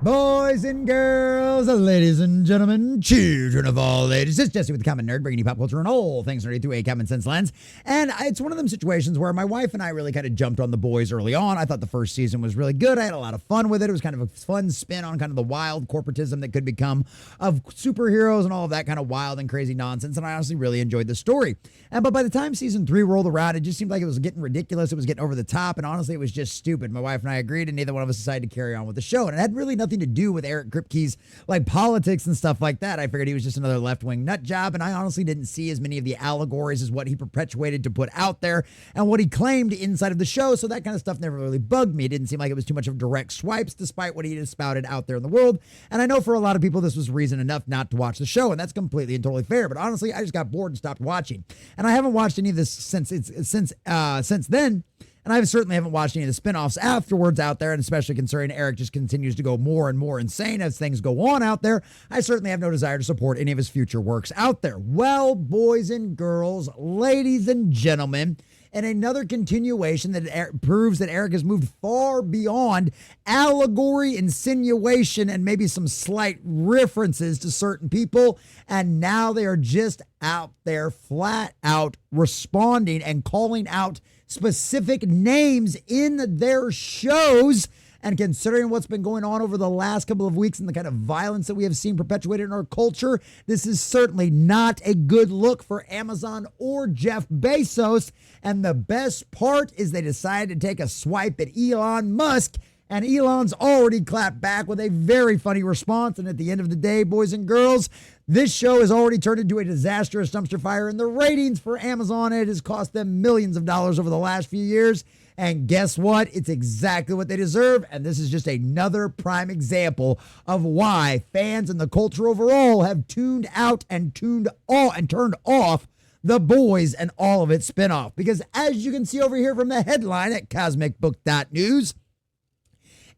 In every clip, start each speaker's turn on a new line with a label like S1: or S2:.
S1: Boys and girls, ladies and gentlemen, children of all ages, it's Jesse with the Common Nerd, bringing you pop culture and all things nerdy through a common sense lens. And it's one of them situations where my wife and I really kind of jumped on The Boys early on. I thought the first season was really good. I had a lot of fun with it. It was kind of a fun spin on kind of the wild corporatism that could become of superheroes and all of that kind of wild and crazy nonsense. And I honestly really enjoyed the story. But by the time season 3 rolled around, it just seemed like it was getting ridiculous. It was getting over the top. And honestly, it was just stupid. My wife and I agreed, and neither one of us decided to carry on with the show. And it had really nothing to do with Eric Kripke's like politics and stuff like that. I figured he was just another left-wing nut job, and I honestly didn't see as many of the allegories as what he perpetuated to put out there and what he claimed inside of the show, so that kind of stuff never really bugged me. It didn't seem like it was too much of direct swipes despite what he had spouted out there in the world, and I know for a lot of people this was reason enough not to watch the show, and that's completely and totally fair, but honestly, I just got bored and stopped watching, and I haven't watched any of this since then. And I certainly haven't watched any of the spinoffs afterwards out there, and especially considering Eric just continues to go more and more insane as things go on out there, I certainly have no desire to support any of his future works out there. Well, boys and girls, ladies and gentlemen, and another continuation that proves that Eric has moved far beyond allegory, insinuation, and maybe some slight references to certain people. And now they are just out there flat out responding and calling out specific names in their shows. And considering what's been going on over the last couple of weeks and the kind of violence that we have seen perpetuated in our culture, this is certainly not a good look for Amazon or Jeff Bezos. And the best part is they decided to take a swipe at Elon Musk, and Elon's already clapped back with a very funny response. And at the end of the day, boys and girls, this show has already turned into a disastrous dumpster fire in the ratings for Amazon. It has cost them millions of dollars over the last few years. And guess what? It's exactly what they deserve. And this is just another prime example of why fans and the culture overall have tuned out and turned off The Boys and all of its spinoff. Because as you can see over here from the headline at cosmicbook.news,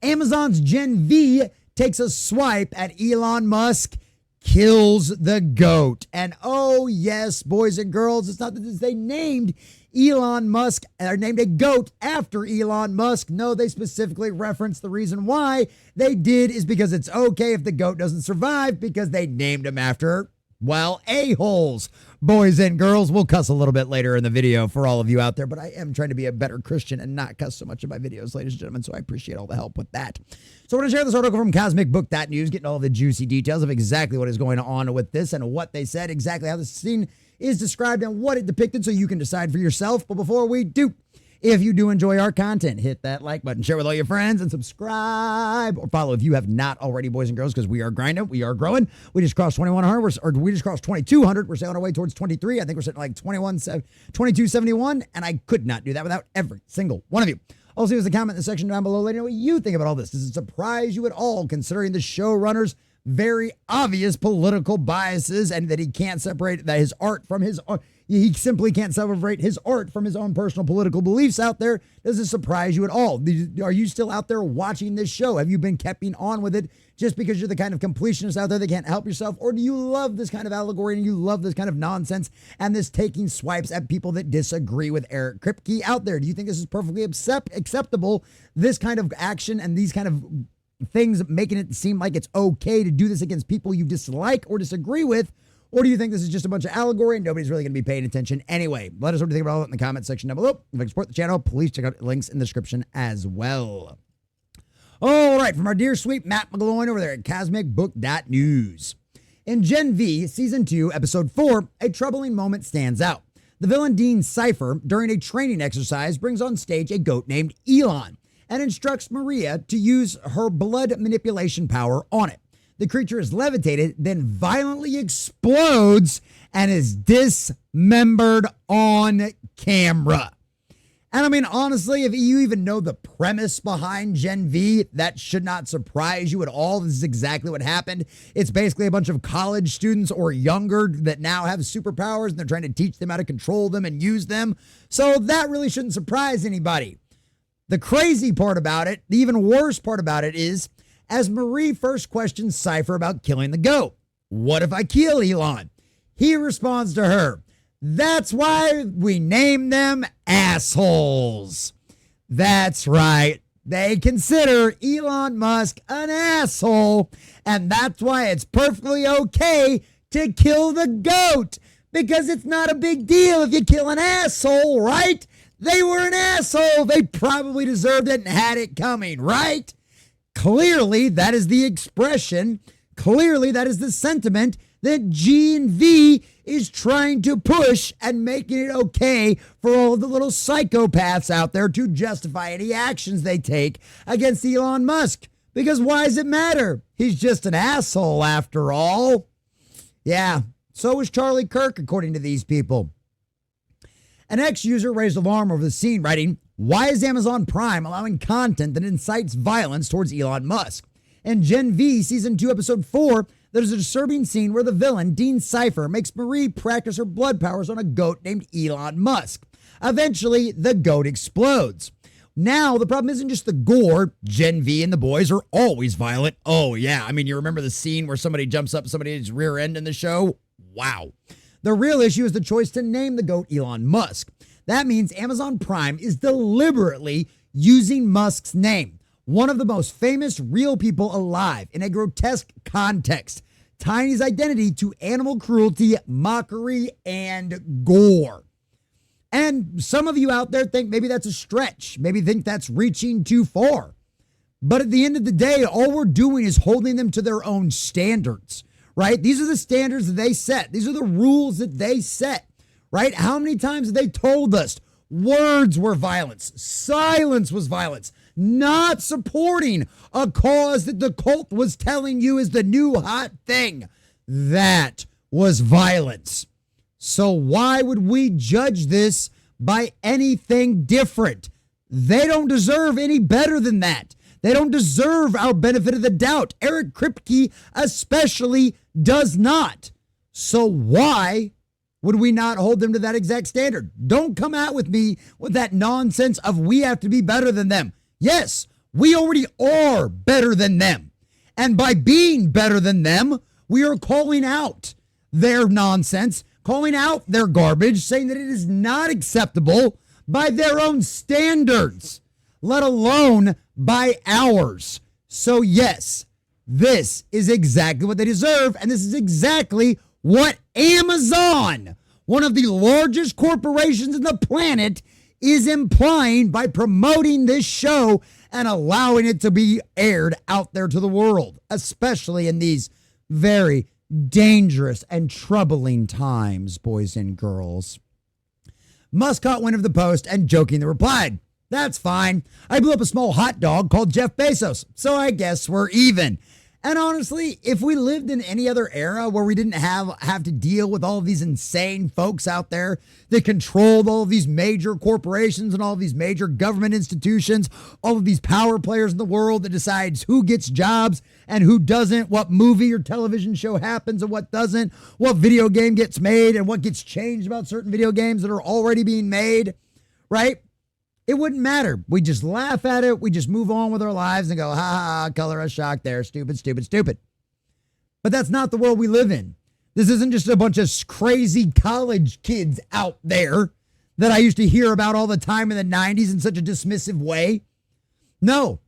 S1: Amazon's Gen V takes a swipe at Elon Musk, kills the GOAT. And oh yes, boys and girls, it's not that they named Elon Musk or named a GOAT after Elon Musk. No, they specifically referenced the reason why they did is because it's okay if the GOAT doesn't survive because they named him after, well, a-holes. Boys and girls, we'll cuss a little bit later in the video for all of you out there, but I am trying to be a better Christian and not cuss so much in my videos, ladies and gentlemen, so I appreciate all the help with that. So I'm going to share this article from cosmicbook.news, getting all the juicy details of exactly what is going on with this and what they said, exactly how the scene is described and what it depicted, so you can decide for yourself. But before we do, if you do enjoy our content, hit that like button, share with all your friends, and subscribe or follow if you have not already, boys and girls, because we are grinding, we are growing. We just crossed 2,100, we just crossed 2,200. We're sailing our way towards 23. I think we're sitting like 2271, and I could not do that without every single one of you. Also, leave us a comment in the section down below. Let me know what you think about all this. Does it surprise you at all, considering the showrunner's very obvious political biases and that he can't separate that his art from his art? He simply can't separate his art from his own personal political beliefs out there. Does it surprise you at all? Are you still out there watching this show? Have you been keeping on with it just because you're the kind of completionist out there that can't help yourself? Or do you love this kind of allegory and you love this kind of nonsense and this taking swipes at people that disagree with Eric Kripke out there? Do you think this is perfectly acceptable, this kind of action and these kind of things making it seem like it's okay to do this against people you dislike or disagree with? Or do you think this is just a bunch of allegory and nobody's really going to be paying attention anyway? Let us know what you think about it in the comment section down below. If you can support the channel, please check out links in the description as well. All right, from our dear sweet Matt McGloin over there at cosmicbook.news. In Gen V, Season 2, Episode 4, a troubling moment stands out. The villain Dean Cypher, during a training exercise, brings on stage a goat named Elon and instructs Maria to use her blood manipulation power on it. The creature is levitated, then violently explodes and is dismembered on camera. And I mean, honestly, if you even know the premise behind Gen V, that should not surprise you at all. This is exactly what happened. It's basically a bunch of college students or younger that now have superpowers, and they're trying to teach them how to control them and use them. So that really shouldn't surprise anybody. The crazy part about it, the even worse part about it is, as Marie first questions Cypher about killing the goat, what if I kill Elon? He responds to her, that's why we name them assholes. That's right. They consider Elon Musk an asshole, and that's why it's perfectly okay to kill the goat, because it's not a big deal if you kill an asshole, right? They were an asshole. They probably deserved it and had it coming, right? Clearly, that is the expression. Clearly, that is the sentiment that G and V is trying to push and making it okay for all of the little psychopaths out there to justify any actions they take against Elon Musk. Because why does it matter? He's just an asshole after all. Yeah, so is Charlie Kirk, according to these people. An ex-user raised alarm over the scene, writing, "Why is Amazon Prime allowing content that incites violence towards Elon Musk?" In Gen V Season 2, Episode 4, there's a disturbing scene where the villain, Dean Cypher, makes Marie practice her blood powers on a goat named Elon Musk. Eventually, the goat explodes. Now, the problem isn't just the gore. Gen V and the boys are always violent. Oh, yeah. I mean, you remember the scene where somebody jumps up somebody's rear end in the show? Wow. The real issue is the choice to name the goat Elon Musk. That means Amazon Prime is deliberately using Musk's name, one of the most famous real people alive, in a grotesque context, tying his identity to animal cruelty, mockery, and gore. And some of you out there think maybe that's a stretch, maybe think that's reaching too far. But at the end of the day, all we're doing is holding them to their own standards, right? These are the standards that they set. These are the rules that they set, right? How many times have they told us words were violence, silence was violence, not supporting a cause that the cult was telling you is the new hot thing? That was violence. So why would we judge this by anything different? They don't deserve any better than that. They don't deserve our benefit of the doubt. Eric Kripke especially does not. So why would we not hold them to that exact standard? Don't come out with me with that nonsense of we have to be better than them. Yes, we already are better than them. And by being better than them, we are calling out their nonsense, calling out their garbage, saying that it is not acceptable by their own standards, let alone by ours. So yes, this is exactly what they deserve, and this is exactly what Amazon, one of the largest corporations in the planet, is implying by promoting this show and allowing it to be aired out there to the world, especially in these very dangerous and troubling times, boys and girls. Musk caught wind of the post and jokingly replied, "That's fine. I blew up a small hot dog called Jeff Bezos, so I guess we're even." And honestly, if we lived in any other era where we didn't have to deal with all of these insane folks out there that controlled all of these major corporations and all of these major government institutions, all of these power players in the world that decides who gets jobs and who doesn't, what movie or television show happens and what doesn't, what video game gets made and what gets changed about certain video games that are already being made, right? It wouldn't matter. We just laugh at it. We just move on with our lives and go, ha ha, ha, color us shocked there. Stupid, stupid, stupid. But that's not the world we live in. This isn't just a bunch of crazy college kids out there that I used to hear about all the time in the 90s in such a dismissive way. No,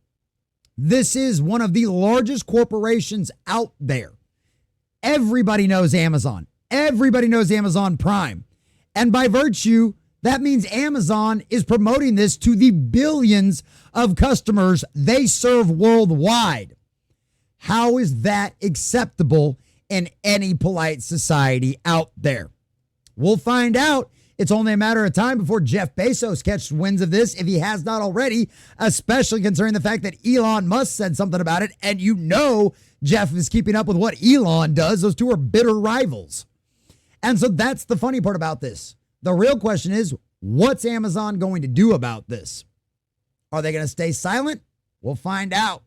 S1: this is one of the largest corporations out there. Everybody knows Amazon. Everybody knows Amazon Prime. And by virtue, that means Amazon is promoting this to the billions of customers they serve worldwide. How is that acceptable in any polite society out there? We'll find out. It's only a matter of time before Jeff Bezos catches winds of this, if he has not already, especially concerning the fact that Elon Musk said something about it, and you know Jeff is keeping up with what Elon does. Those two are bitter rivals. And so that's the funny part about this. The real question is, what's Amazon going to do about this? Are they going to stay silent? We'll find out.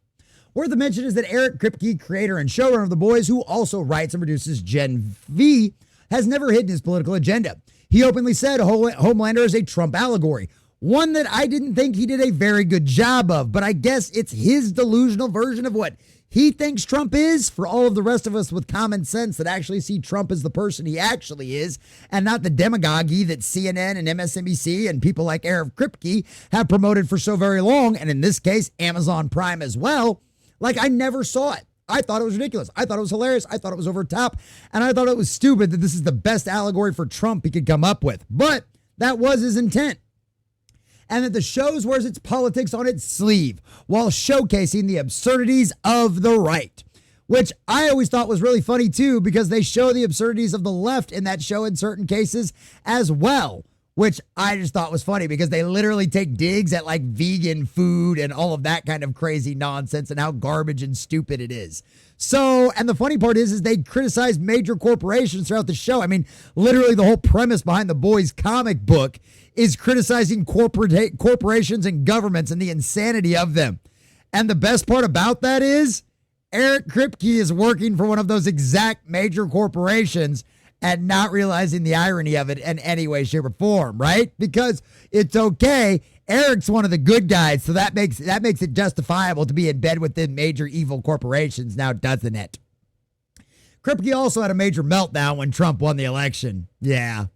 S1: Worth a mention is that Eric Kripke, creator and showrunner of The Boys, who also writes and produces Gen V, has never hidden his political agenda. He openly said Homelander is a Trump allegory, one that I didn't think he did a very good job of, but I guess it's his delusional version of what he thinks Trump is, for all of the rest of us with common sense that actually see Trump as the person he actually is and not the demagoguery that CNN and MSNBC and people like Eric Kripke have promoted for so very long, and in this case, Amazon Prime as well. Like, I never saw it. I thought it was ridiculous. I thought it was hilarious. I thought it was over top. And I thought it was stupid that this is the best allegory for Trump he could come up with. But that was his intent. And that the show wears its politics on its sleeve while showcasing the absurdities of the right, which I always thought was really funny too, because they show the absurdities of the left in that show in certain cases as well, which I just thought was funny because they literally take digs at like vegan food and all of that kind of crazy nonsense and how garbage and stupid it is. So, and the funny part is they criticize major corporations throughout the show. I mean, literally the whole premise behind the boys' comic book is criticizing corporations and governments and the insanity of them. And the best part about that is Eric Kripke is working for one of those exact major corporations and not realizing the irony of it in any way, shape, or form, right? Because it's okay. Eric's one of the good guys, so that makes it justifiable to be in bed with the major evil corporations now, doesn't it? Kripke also had a major meltdown when Trump won the election. Yeah,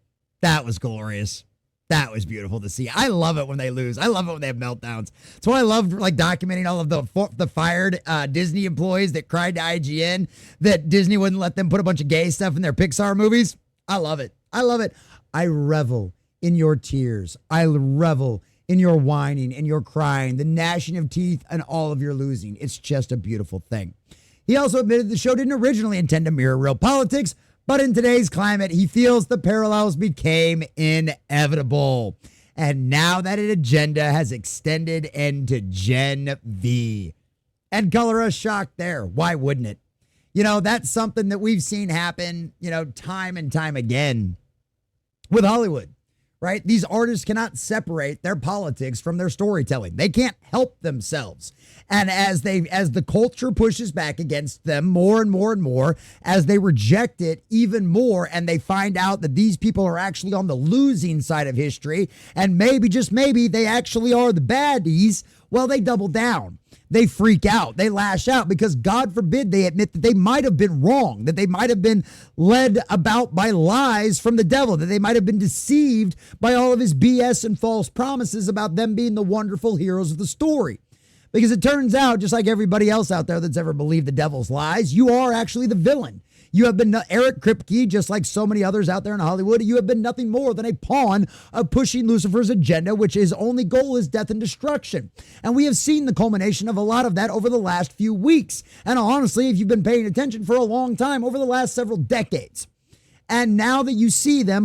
S1: that was glorious. That was beautiful to see. I love it when they lose. I love it when they have meltdowns. That's why I love like documenting all of the fired Disney employees that cried to IGN that Disney wouldn't let them put a bunch of gay stuff in their Pixar movies. I love it. I love it. I revel in your tears. I revel in your whining and your crying, the gnashing of teeth, and all of your losing. It's just a beautiful thing. He also admitted the show didn't originally intend to mirror real politics, but in today's climate, he feels the parallels became inevitable. And now that an agenda has extended into Gen V. And color us shocked there. Why wouldn't it? You know, that's something that we've seen happen, you know, time and time again with Hollywood, right? These artists cannot separate their politics from their storytelling. They can't help themselves. And as the culture pushes back against them more and more and more, as they reject it even more, and they find out that these people are actually on the losing side of history, and maybe, just maybe, they actually are the baddies, well, they double down. They freak out. They lash out because, God forbid, they admit that they might have been wrong, that they might have been led about by lies from the devil, that they might have been deceived by all of his BS and false promises about them being the wonderful heroes of the story. Because it turns out, just like everybody else out there that's ever believed the devil's lies, you are actually the villain. You have been, Eric Kripke, just like so many others out there in Hollywood, you have been nothing more than a pawn of pushing Lucifer's agenda, which his only goal is death and destruction. And we have seen the culmination of a lot of that over the last few weeks. And honestly, if you've been paying attention for a long time, over the last several decades. And now that you see them,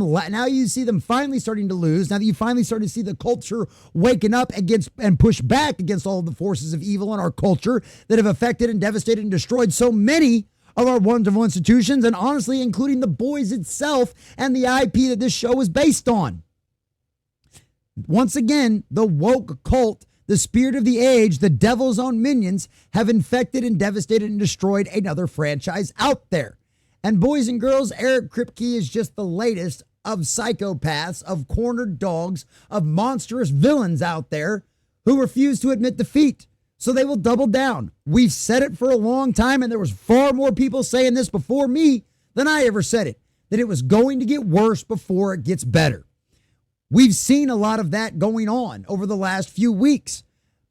S1: finally starting to lose, now that you finally start to see the culture waking up against and push back against all of the forces of evil in our culture that have affected and devastated and destroyed so many of our wonderful institutions, and honestly, including the boys itself and the IP that this show is based on. Once again, the woke cult, the spirit of the age, the devil's own minions have infected and devastated and destroyed another franchise out there. And boys and girls, Eric Kripke is just the latest of psychopaths, of cornered dogs, of monstrous villains out there who refuse to admit defeat. So they will double down. We've said it for a long time, and there was far more people saying this before me than I ever said it, that it was going to get worse before it gets better. We've seen a lot of that going on over the last few weeks,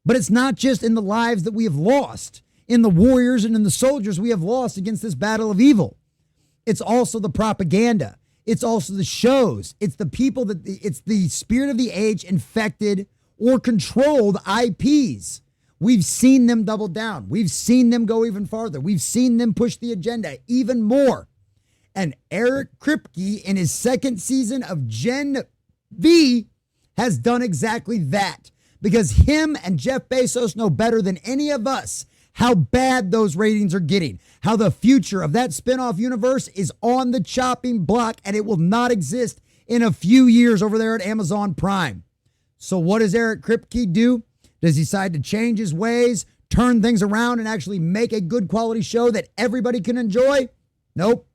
S1: but it's not just in the lives that we have lost, in the warriors and in the soldiers we have lost against this battle of evil. It's also the propaganda. It's also the shows. It's the people it's the spirit of the age infected or controlled IPs. We've seen them double down. We've seen them go even farther. We've seen them push the agenda even more. And Eric Kripke, in his second season of Gen V, has done exactly that. Because him and Jeff Bezos know better than any of us how bad those ratings are getting, how the future of that spinoff universe is on the chopping block, and it will not exist in a few years over there at Amazon Prime. So what does Eric Kripke do? Does he decide to change his ways, turn things around, and actually make a good quality show that everybody can enjoy? Nope.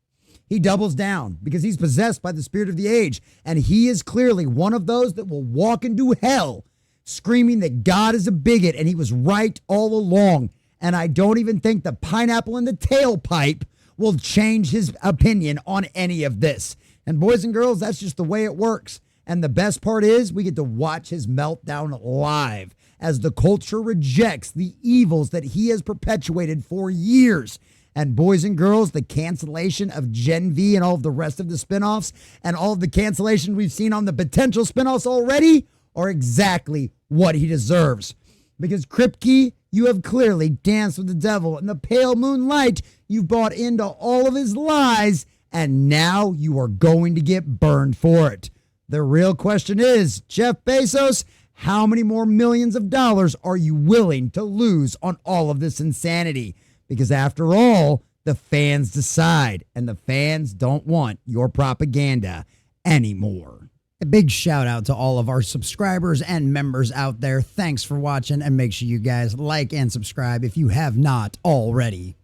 S1: He doubles down because he's possessed by the spirit of the age, and he is clearly one of those that will walk into hell screaming that God is a bigot and he was right all along. And I don't even think the pineapple in the tailpipe will change his opinion on any of this. And boys and girls, that's just the way it works. And the best part is we get to watch his meltdown live as the culture rejects the evils that he has perpetuated for years. And boys and girls, the cancellation of Gen V and all of the rest of the spinoffs and all of the cancellation we've seen on the potential spinoffs already are exactly what he deserves. Because Kripke, you have clearly danced with the devil. In the pale moonlight, you've bought into all of his lies, and now you are going to get burned for it. The real question is, Jeff Bezos, how many more millions of dollars are you willing to lose on all of this insanity? Because after all, the fans decide, and the fans don't want your propaganda anymore.
S2: A big shout out to all of our subscribers and members out there. Thanks for watching, and make sure you guys like and subscribe if you have not already.